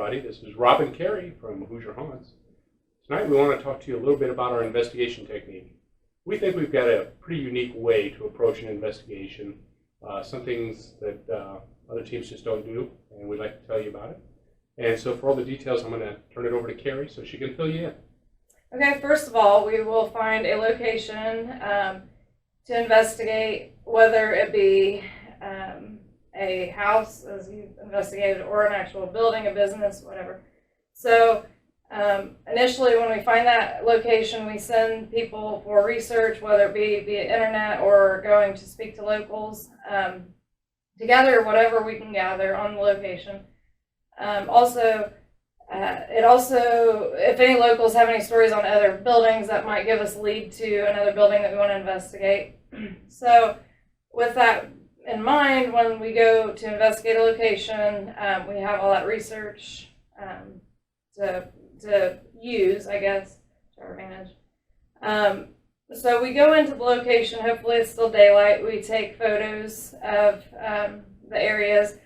everybody. This is Rob and Carrie from Hoosier Haunts. Tonight we want to talk to you a little bit about our investigation technique. We think we've got a pretty unique way to approach an investigation, some things that other teams just don't do, and we'd like to tell you about it. And so for all the details, I'm going to turn it over to Carrie so she can fill you in. Okay, first of all, we will find a location to investigate, whether it be a house, as you've investigated, or an actual building, a business, whatever. So initially, when we find that location, we send people for research, whether it be via internet or going to speak to locals, to gather whatever we can gather on the location. If any locals have any stories on other buildings, that might give us a lead to another building that we want to investigate. So with that in mind, when we go to investigate a location, we have all that research to use, I guess, to our advantage. So we go into the location. Hopefully it's still daylight. We take photos of the areas.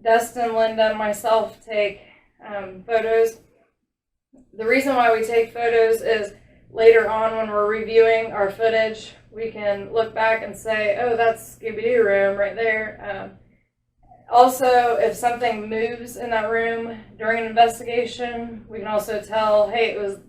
Dustin, Linda, and myself take photos. The reason why we take photos is later on when we're reviewing our footage, we can look back and say, oh, that's Scooby-Doo room right there. Also, if something moves in that room during an investigation, we can also tell, hey, it was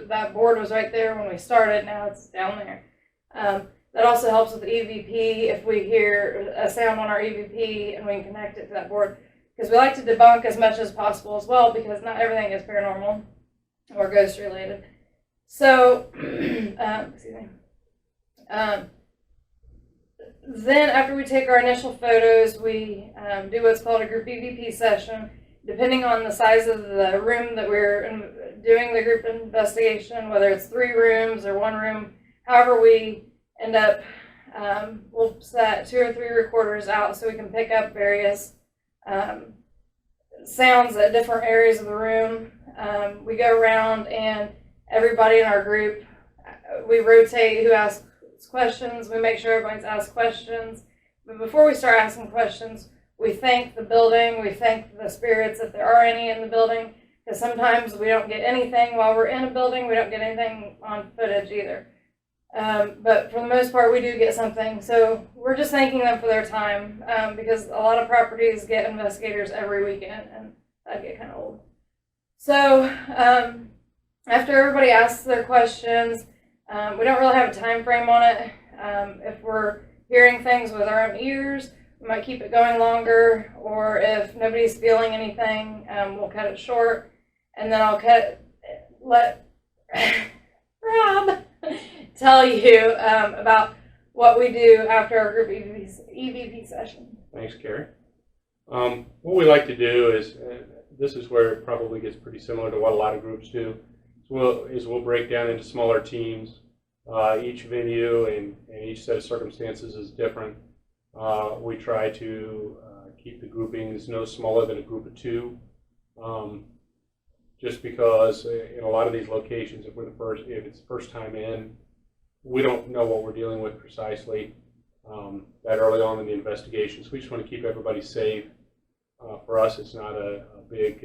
that board was right there when we started, now it's down there. That also helps with the EVP if we hear a sound on our EVP and we can connect it to that board. Because we like to debunk as much as possible as well, because not everything is paranormal or ghost related. So, excuse me. Then after we take our initial photos, we do what's called a group EVP session. Depending on the size of the room that we're doing the group investigation, whether it's 3 rooms or 1 room, however we end up, we'll set 2 or 3 recorders out so we can pick up various sounds at different areas of the room. We go around and everybody in our group, we rotate who asks questions. We make sure everybody's asked questions. But before we start asking questions, we thank the building, we thank the spirits if there are any in the building, because sometimes we don't get anything while we're in a building. We don't get anything on footage either. But for the most part, we do get something. So we're just thanking them for their time, because a lot of properties get investigators every weekend, and that'd get kind of old. So after everybody asks their questions, we don't really have a time frame on it. If we're hearing things with our own ears, we might keep it going longer, or if nobody's feeling anything, we'll cut it short, and then I'll let Rob tell you about what we do after our group EVP session. Thanks, Carrie. What we like to do is, this is where it probably gets pretty similar to what a lot of groups do, we'll break down into smaller teams. Each venue and each set of circumstances is different. We try to keep the groupings no smaller than a group of 2, just because in a lot of these locations, if it's the first time in, we don't know what we're dealing with precisely that early on in the investigation. So we just want to keep everybody safe. For us, it's not a big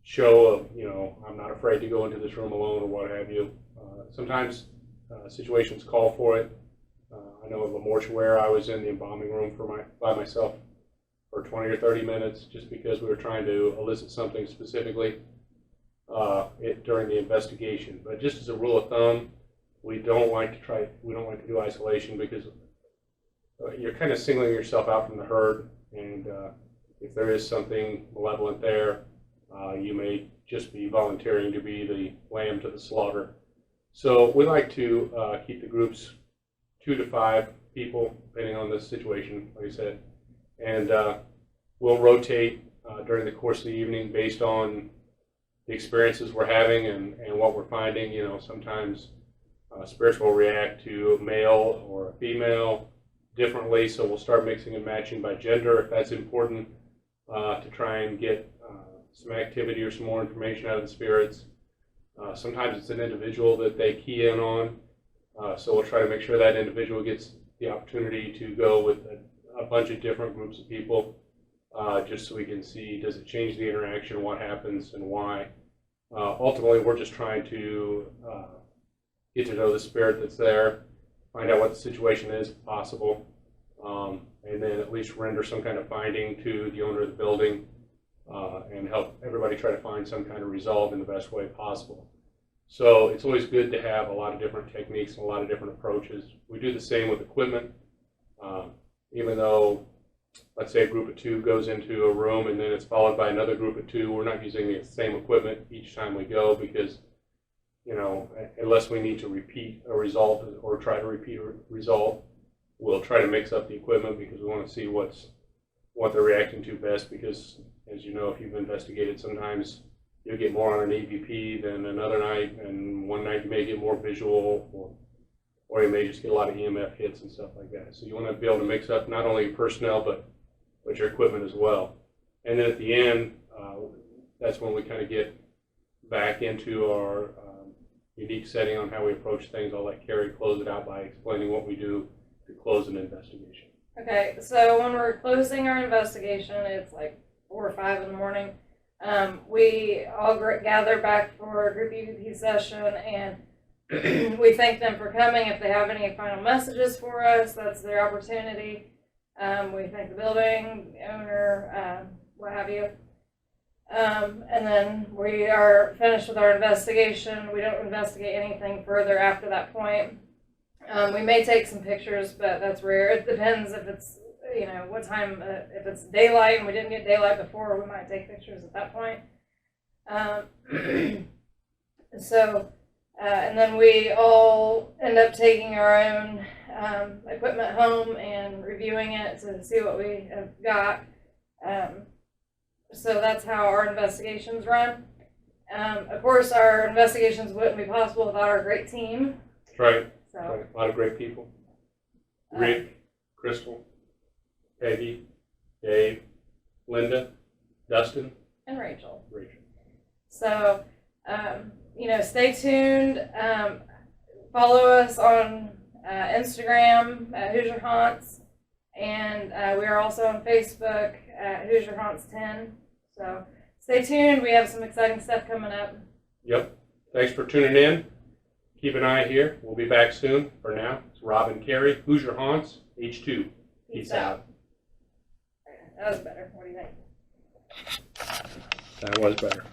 show of, I'm not afraid to go into this room alone or what have you. Sometimes situations call for it. I know of a mortuary I was in the embalming room by myself for 20 or 30 minutes just because we were trying to elicit something specifically during the investigation. But just as a rule of thumb, we don't like to do isolation, because you're kind of singling yourself out from the herd, and if there is something malevolent there, you may just be volunteering to be the lamb to the slaughter. So we like to keep the groups 2 to 5 people, depending on the situation, like I said, and we'll rotate during the course of the evening based on the experiences we're having and what we're finding. Sometimes spirits will react to a male or a female differently, so we'll start mixing and matching by gender if that's important, to try and get some activity or some more information out of the spirits. Sometimes it's an individual that they key in on, so we'll try to make sure that individual gets the opportunity to go with a bunch of different groups of people. just so we can see, does it change the interaction, what happens, and why. Ultimately, we're just trying to get to know the spirit that's there, find out what the situation is, if possible, and then at least render some kind of finding to the owner of the building, and help everybody try to find some kind of resolve in the best way possible. So it's always good to have a lot of different techniques and a lot of different approaches. We do the same with equipment. Even though, let's say a group of 2 goes into a room and then it's followed by another group of 2, we're not using the same equipment each time we go because, you know, unless we need to repeat a result or try to repeat a result, we'll try to mix up the equipment because we want to see what they're reacting to best, because, as you know, if you've investigated, sometimes you'll get more on an EVP than another night, and one night you may get more visual, or you may just get a lot of EMF hits and stuff like that. So you want to be able to mix up not only your personnel, but your equipment as well. And then at the end, that's when we kind of get back into our unique setting on how we approach things. I'll let Carrie close it out by explaining what we do to close an investigation. Okay, so when we're closing our investigation, it's like 4 or 5 in the morning. We all gather back for a group EVP session, and we thank them for coming. If they have any final messages for us, that's their opportunity. We thank the building, the owner, what have you. And then we are finished with our investigation. We don't investigate anything further after that point. We may take some pictures, but that's rare. It depends if it's, you know, what time, if it's daylight and we didn't get daylight before, we might take pictures at that point. And then we all end up taking our own equipment home and reviewing it to see what we have got. So that's how our investigations run. Of course, our investigations wouldn't be possible without our great team. That's right. So, Right. A lot of great people. Rick, Crystal, Peggy, Dave, Linda, Dustin, and Rachel. Rachel. So, you know, stay tuned. Follow us on Instagram at Hoosier Haunts, and we are also on Facebook at Hoosier Haunts 10. So stay tuned. We have some exciting stuff coming up. Yep. Thanks for tuning in. Keep an eye here. We'll be back soon. For now, it's Rob and Carrie, Hoosier Haunts, H2. Peace out. That was better. What do you think? That was better.